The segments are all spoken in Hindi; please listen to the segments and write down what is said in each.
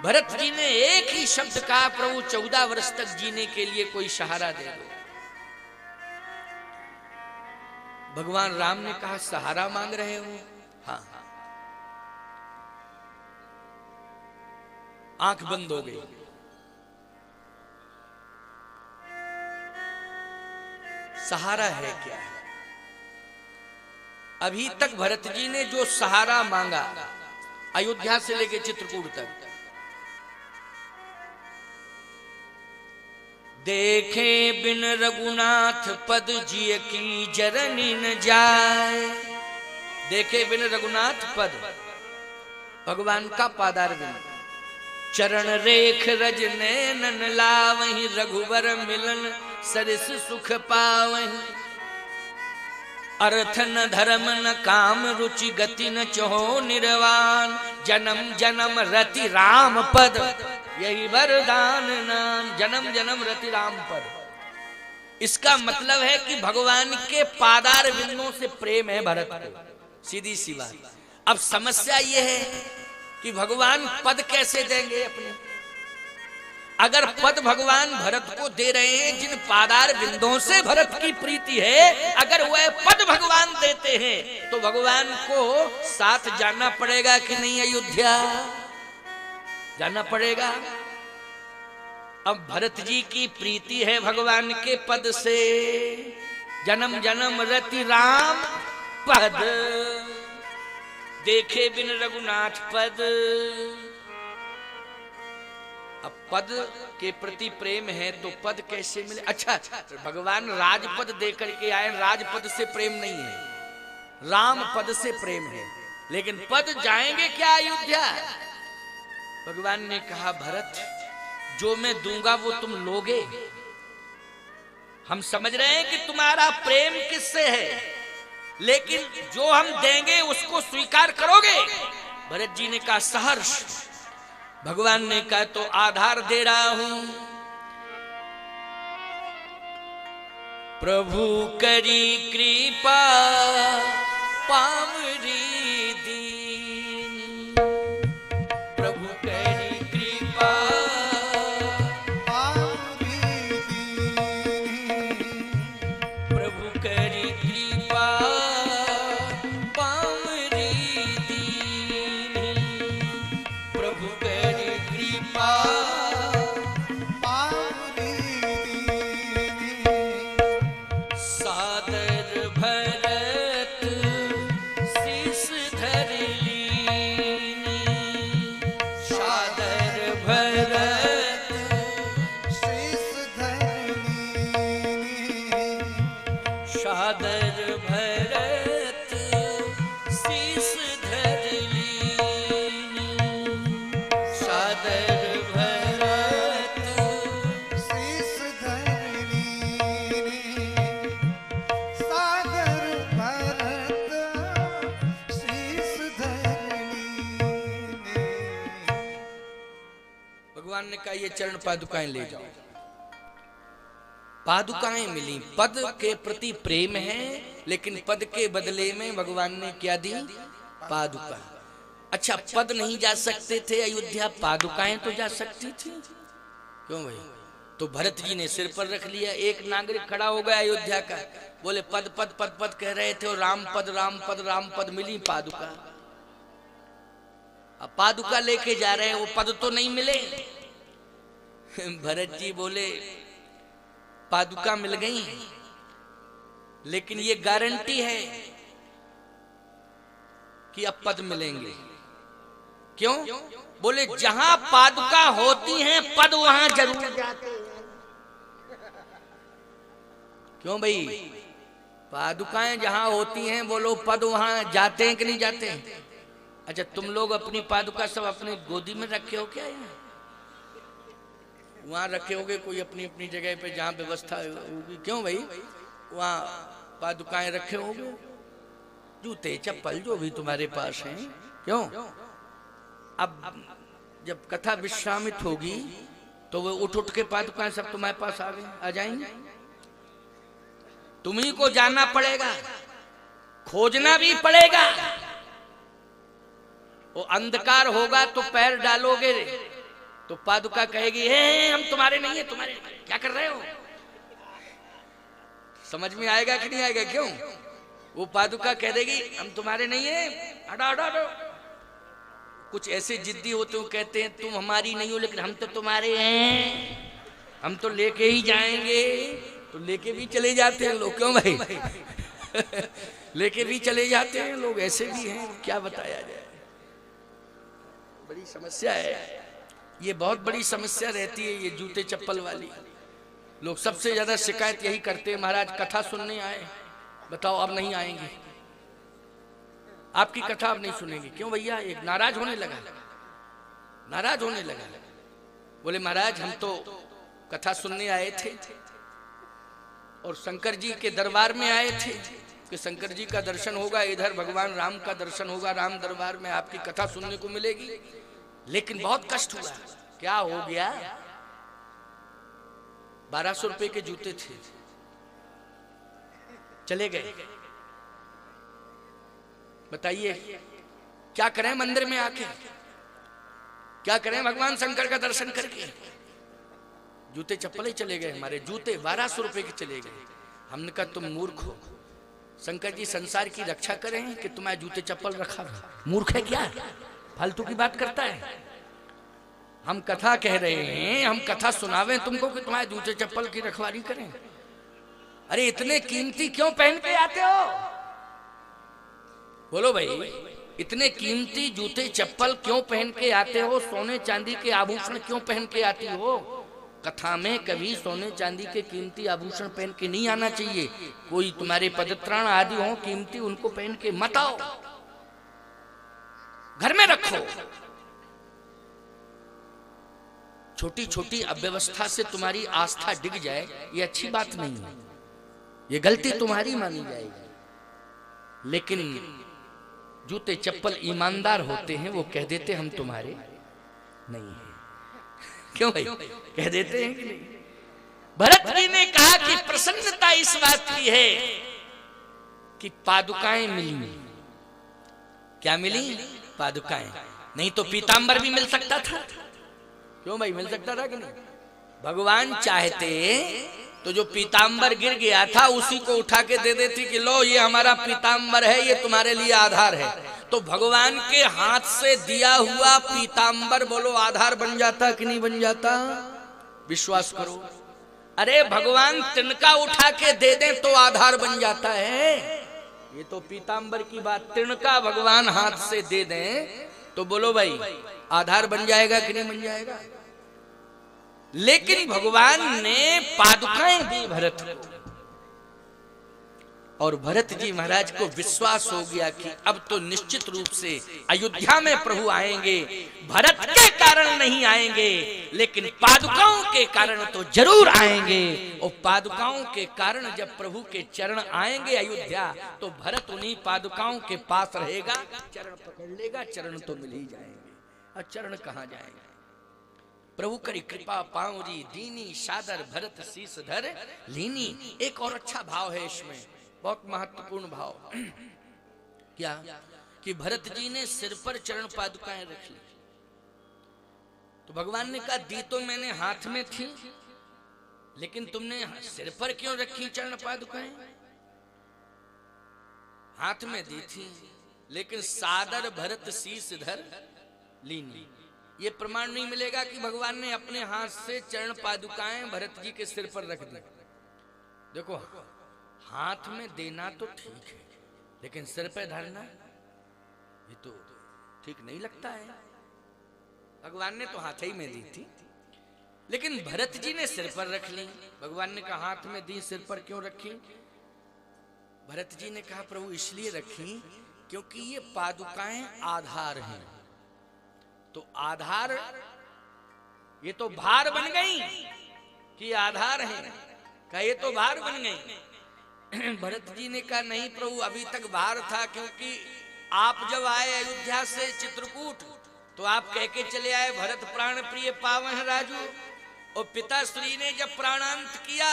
भरत जी ने एक ही शब्द कहा, प्रभु 14 वर्ष तक जीने के लिए कोई सहारा दे दो। भगवान राम ने कहा, सहारा मांग रहे हो? हाँ। आंख बंद हो गई। सहारा है क्या? अभी तक भरत जी ने जो सहारा मांगा, अयोध्या से लेकर चित्रकूट तक, देखे बिन रघुनाथ पद जिय की जरनी न जाए। देखे बिन रघुनाथ पद, भगवान का पादार बिन, चरण रेख रज नैनन लावहि, रघुवर मिलन सरिस सुख पावहि। अर्थ न धर्म न काम रुचि गति न चहो निर्वाण, जन्म जन्म रति राम पद यही वरदान नाम। जन्म जन्म रति राम पद, इसका मतलब है कि भगवान के पादार बिंदों से प्रेम है भरत को, सीधी सी बात। अब समस्या यह है कि भगवान पद कैसे देंगे अपने? अगर पद भगवान भरत को दे रहे हैं, जिन पादार बिंदों से भरत की प्रीति है, अगर वह पद भगवान देते हैं तो भगवान को साथ जाना पड़ेगा कि नहीं? अयोध्या जाना पड़ेगा। अब भरत जी की प्रीति है भगवान के पद से, जन्म जन्म रति राम पद, देखे बिन रघुनाथ पद। अब पद के प्रति प्रेम है तो पद कैसे मिले? अच्छा, भगवान राजपद देकर के आए, राजपद से प्रेम नहीं है, राम पद से प्रेम है, लेकिन पद जाएंगे क्या अयोध्या? भगवान ने कहा, भरत जो मैं दूंगा वो तुम लोगे। हम समझ रहे हैं कि तुम्हारा प्रेम किससे है, लेकिन जो हम देंगे उसको स्वीकार करोगे? भरत जी ने कहा, सहर्ष। भगवान ने कहा, तो आधार दे रहा हूं। प्रभु करी कृपा पावरी दीन, प्रभु करी कृपा पावरी दीन, प्रभु करी कृपा पावरी दीन, प्रभु करी कृपा पावरी दीन। सादर भरत शीस धर लीनी, सादर भरत शीस धर लीनी, सादर भरत शीस धर लीनी, सादर भरत शीस धर लीनी, सागर भरत शीस धरनी। भगवान ने कहा, ये चरण पादुकाएं ले जाओ। पादुकाएं मिली, पद के प्रति प्रेम है, लेकिन पद के बदले में भगवान ने क्या दी? पादुका। अच्छा, पद नहीं जा सकते थे अयोध्या, पादुकाएं तो जा सकती थी, क्यों भाई? तो भरत जी ने सिर पर रख लिया। एक नागरिक खड़ा हो गया अयोध्या का, बोले पद पद पद पद कह रहे थे, और राम पद राम पद राम पद, मिली पादुका। अब पादुका लेके जा रहे हैं, वो पद तो नहीं मिले। भरत जी बोले, पादुका मिल गई, लेकिन ये गारंटी है कि अब पद मिलेंगे। क्यों? बोले, जहां पादुका होती हैं पद वहां जरूर जाते हैं। क्यों भाई? पादुकाएं जहां होती हैं, बोलो पद वहां जाते हैं कि नहीं जाते हैं? अच्छा, तुम लोग अपनी पादुका सब अपने गोदी में रखे हो क्या? वहां रखे होगे कोई अपनी अपनी जगह पे जहां व्यवस्था होगी। क्यों भाई? वहां पादुकाएं रखे होंगे, जूते चप्पल जो भी तुम्हारे पास हैं। क्यों? अब जब कथा विश्रामित होगी तो वो उठ उठ के पादुकाएं सब तुम्हारे पास आ जाएंगे। तुम्ही को जाना पड़ेगा, खोजना भी पड़ेगा। वो अंधकार होगा तो पैर डालोगे तो पादुका कहेगी हे हम तुम्हारे नहीं है, तुम्हारे क्या कर रहे हो। समझ में आएगा कि नहीं आएगा? क्यों? वो पादुका कह देगी हम तुम्हारे नहीं है, हटो हटो हटो। कुछ ऐसे जिद्दी होते हो, कहते हैं तुम हमारी नहीं हो लेकिन हम तो तुम्हारे हैं, हम तो लेके ही जाएंगे। तो लेके भी चले जाते हैं लोग, क्यों भाई? लेके भी चले जाते हैं लोग, ऐसे भी हैं, क्या बताया जाए। बड़ी समस्या है ये, बहुत बड़ी समस्या रहती है ये जूते चप्पल वाली। लोग सबसे ज्यादा शिकायत यही करते हैं, महाराज कथा सुनने आए, बताओ अब नहीं आएंगे, आपकी कथा अब नहीं सुनेंगे। क्यों भैया? एक नाराज होने लगा, नाराज होने लगा। बोले महाराज हम तो कथा सुनने आए थे और शंकर जी के दरबार में आए थे कि शंकर जी का दर्शन होगा, इधर भगवान राम का दर्शन होगा, राम दरबार में आपकी कथा सुनने को मिलेगी, लेकिन बहुत कष्ट हुआ। क्या हो गया? 1200 रुपए के जूते थे, चले गए। बताइए क्या करें मंदिर में आके, क्या करें भगवान शंकर का दर्शन करके? जूते चप्पल ही चले गए हमारे, जूते 1200 रुपए के चले गए। हमने कहा तुम मूर्ख हो, शंकर जी संसार की रक्षा करें कि तुम्हारे जूते चप्पल रखा? मूर्ख है क्या? फालतू की बात करता है। हम कथा कह रहे हैं, हम कथा सुनावे तुमको कि तुम्हारे जूते चप्पल की रखवाली करें? अरे इतने कीमती क्यों पहन के आते हो? बोलो भाई, इतने कीमती जूते चप्पल क्यों पहन के आते हो? सोने चांदी के आभूषण क्यों पहन के आती हो? कथा में कभी सोने चांदी के कीमती आभूषण पहन के नहीं आना चाहिए। कोई तुम्हारे पदत्राण आदि हो कीमती, उनको पहन के मत आओ, घर में रखो। छोटी छोटी अव्यवस्था से तुम्हारी आस्था डिग जाए, ये अच्छी बात नहीं है, ये गलती तुम्हारी मानी जाएगी। लेकिन जूते चप्पल ईमानदार होते हैं, वो कह देते हम तुम्हारे नहीं है। क्यों भाई? कह देते हैं कि नहीं? भरत जी ने कहा कि प्रसन्नता इस बात की है कि पादुकाएं मिली। क्या मिली? पादुकाएं। नहीं तो पीतांबर भी मिल सकता था। क्यों भाई? मिल सकता था कि नहीं? भगवान चाहते तो जो पीतांबर गिर गया था उसी को उठा के दे देती कि लो ये हमारा पीतांबर है, ये तुम्हारे लिए आधार है। तो भगवान के हाथ से दिया हुआ पीतांबर बोलो आधार बन जाता कि नहीं बन जाता? विश्वास करो। अरे भगवान तिनका उठा के दे दें तो आधार बन जाता है। ये तो पीतांबर की बात, तिनका भगवान हाथ से दे दें तो बोलो भाई आधार बन जाएगा कि नहीं बन जाएगा? लेकिन भगवान ने पादुकाएं दी भरत को, और भरत जी महाराज को विश्वास हो गया कि अब तो निश्चित रूप से अयोध्या में प्रभु आएंगे। भरत के कारण नहीं आएंगे लेकिन पादुकाओं के कारण तो जरूर आएंगे। और पादुकाओं के कारण जब प्रभु के चरण आएंगे अयोध्या, तो भरत उन्हीं पादुकाओं के पास रहेगा, चरण पकड़ लेगा, चरण तो मिल ही जाएंगे। और चरण कहाँ जाएंगे? प्रभु करी कृपा पाऊरी दीनी, सादर भरत शीस धर लीनी। एक और अच्छा भाव है इसमें, बहुत महत्वपूर्ण भाव। क्या? कि भरत जी ने सिर पर चरण पादुकाएं रख ली। तो भगवान ने कहा दी तो मैंने हाथ में थी, लेकिन तुमने सिर पर क्यों रखी चरण पादुकाएं? हाथ में दी थी लेकिन सादर भरत शीस धर लीनी। ये प्रमाण नहीं मिलेगा कि भगवान ने अपने हाथ से चरण पादुकाएं भरत जी के सिर पर रख दी। देखो हाथ में देना तो ठीक है, लेकिन सिर पर धरना ये तो ठीक नहीं लगता है। भगवान ने तो हाथ ही में दी थी, लेकिन भरत जी ने सिर पर रख ली। भगवान ने कहा हाथ में दी, सिर पर क्यों रखी? भरत जी ने कहा प्रभु इसलिए रखी क्योंकि ये पादुकाएं आधार हैं। तो आधार, ये तो भार बन गई कि आधार है? कहा ये तो भार बन गई। भरत जी ने कहा नहीं प्रभु अभी तक भार था, क्योंकि आप जब आए अयोध्या से चित्रकूट तो आप कह के चले आए भरत प्राण प्रिय पावन राजू। और पिता श्री ने जब प्राणांत किया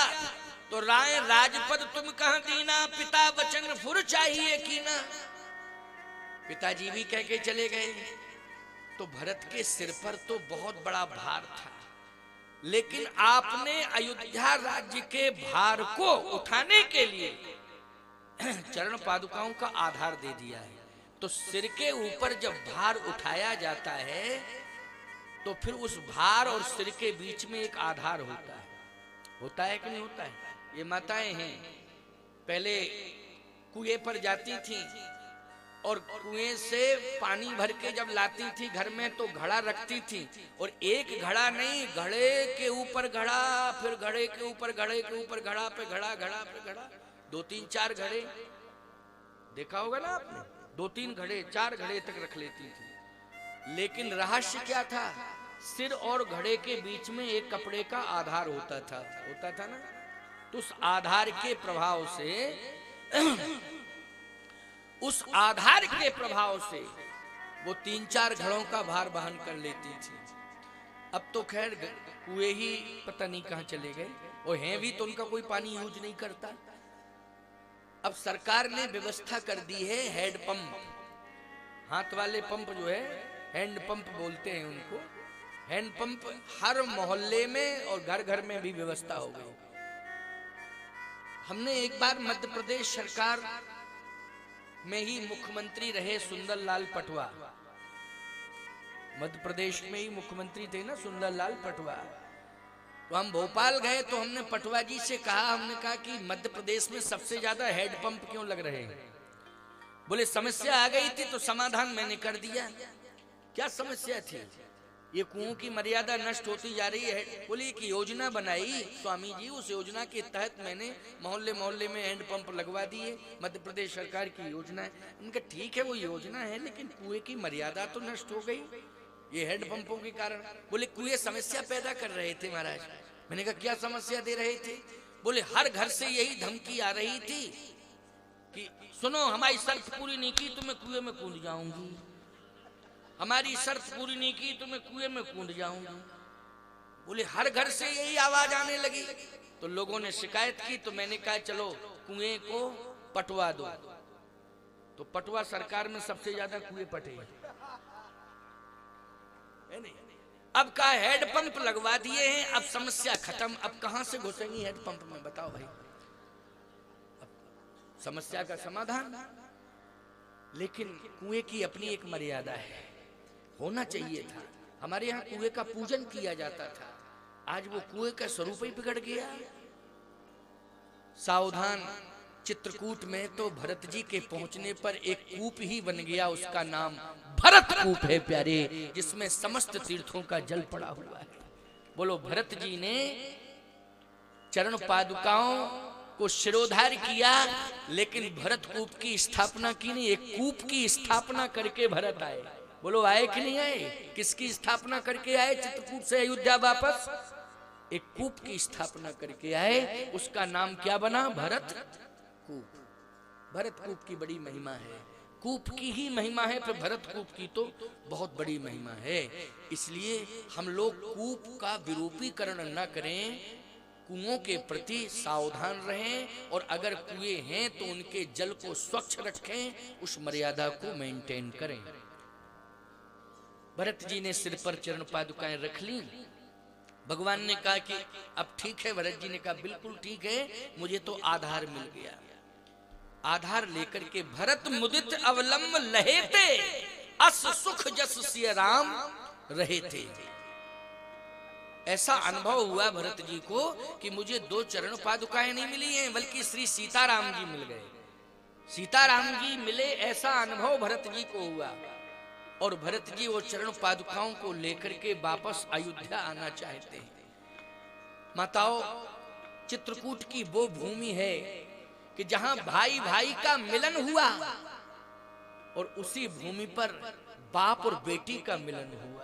तो राय राजपद तुम कहां दीना, पिता वचन फुर चाहिए कीना। पिताजी भी कह के चले गए तो भरत के सिर पर तो बहुत बड़ा भार था, लेकिन आपने अयोध्या राज्य के भार को उठाने के लिए चरण पादुकाओं का आधार दे दिया है। तो सिर के ऊपर जब भार उठाया जाता है तो फिर उस भार और सिर के बीच में एक आधार होता है कि नहीं होता है? ये माताएं हैं, पहले कुएं पर जाती थीं और कुएं से पानी भर के जब लाती थी घर में तो घड़ा रखती थी, और एक घड़ा नहीं, घड़े के ऊपर घड़ा, फिर घड़े के ऊपर घड़े के ऊपर घड़ा पे घड़ा, घड़ा पे घड़ा, 2-3-4 घड़े देखा होगा ना आपने, 2-3 घड़े 4 घड़े तक रख लेती थी। लेकिन रहस्य क्या था? सिर और घड़े के बीच में एक कपड़े का आधार होता था ना। तो उस आधार के प्रभाव से वो 3-4 घड़ों का भार वहन कर लेती थी। अब तो खैर कुएं ही पता नहीं कहां चले गए, और हैं भी तो उनका कोई पानी यूज नहीं करता। अब सरकार ने व्यवस्था कर दी है हेड पंप, हाथ वाले पंप जो है हैंड पंप बोलते हैं उनको, हैंड पंप हर मोहल्ले में और घर घर में भी व्यवस्था हो गई। हमने एक बार मध्य प्रदेश सरकार में ही मुख्यमंत्री रहे सुंदरलाल पटवा, मध्य प्रदेश में ही मुख्यमंत्री थे ना सुंदरलाल पटवा। तो हम भोपाल गए तो हमने पटवा जी से कहा, हमने कहा कि मध्य प्रदेश में सबसे ज्यादा हेड पंप क्यों लग रहे हैं? बोले समस्या आ गई थी तो समाधान मैंने कर दिया। क्या समस्या थी? ये कुओं की मर्यादा नष्ट होती जा रही है। बोले एक योजना बनाई स्वामी जी, उस योजना के तहत मैंने मोहल्ले मोहल्ले में हैंड पंप लगवा दिए, मध्य प्रदेश सरकार की योजना है। उनका ठीक है वो योजना है, लेकिन कुएं की मर्यादा तो नष्ट हो गई ये हेड पंपों के कारण। बोले कुएं समस्या पैदा कर रहे थे महाराज। मैंने कहा क्या समस्या दे रहे थे? बोले हर घर से यही धमकी आ रही थी कि सुनो हमारी शर्त पूरी नहीं की तो मैं कुएं में कूद जाऊंगी, हमारी शर्त पूरी नहीं की तो मैं कुएं में कूद जाऊंगी। बोले हर घर से यही आवाज आने लगी। तो लोगों ने शिकायत की, तो मैंने कहा चलो कुएं को पटवा दो। तो पटवा सरकार में सबसे ज्यादा कुएं पटे है नहीं। अब का हेड पंप लगवा दिए हैं, अब समस्या खत्म। अब कहां से घुसेंगी हेड पंप में बताओ भाई? अब समस्या का समाधान। लेकिन कुएं की अपनी एक मर्यादा है, होना चाहिए था। हमारे यहाँ कुएं का पूजन किया जाता था, आज वो कुएं का स्वरूप ही बिगड़ गया। सावधान चित्रकूट में तो भरत जी के पहुंचने पर एक कूप ही बन गया, उसका नाम भरत कूप है प्यारे, जिसमें समस्त तीर्थों का जल पड़ा हुआ है। बोलो भरत जी ने चरण पादुकाओं को शिरोधार्य किया, लेकिन भरत कूप की स्थापना की नहीं, एक कूप की स्थापना करके भरत आए। बोलो आए कि नहीं आए? किसकी स्थापना करके आए? चित्रकूट से अयोध्या वापस एक कूप की स्थापना करके आए, उसका नाम क्या बना? भरत कूप। भरत कूप की बड़ी महिमा है, कूप की ही महिमा है, पर भरत कूप की तो बहुत बड़ी महिमा है। इसलिए हम लोग कूप का विरूपीकरण न करें, कुओं के प्रति सावधान रहें, और अगर कुएं हैं तो उनके जल को स्वच्छ रखें, उस मर्यादा को मेंटेन करें। भरत जी ने सिर पर चरण पादुकाएं रख ली। भगवान ने कहा कि अब ठीक है। भरत जी ने कहा बिल्कुल ठीक है, मुझे तो आधार मिल गया। आधार लेकर के भरत मुदित अवलंब लहेते, अस सुख जस सिय राम रहे थे। ऐसा अनुभव हुआ भरत जी को कि मुझे 2 चरण पादुकाएं नहीं मिली हैं, बल्कि श्री सीताराम जी मिल गए, सीताराम जी मिले, ऐसा अनुभव भरत जी को हुआ। और भरत जी वो चरण पादुकाओं को लेकर के वापस अयोध्या आना चाहते हैं। माताओं, चित्रकूट की वो भूमि है कि जहां भाई भाई का मिलन हुआ, और उसी भूमि पर बाप और बेटी का मिलन हुआ।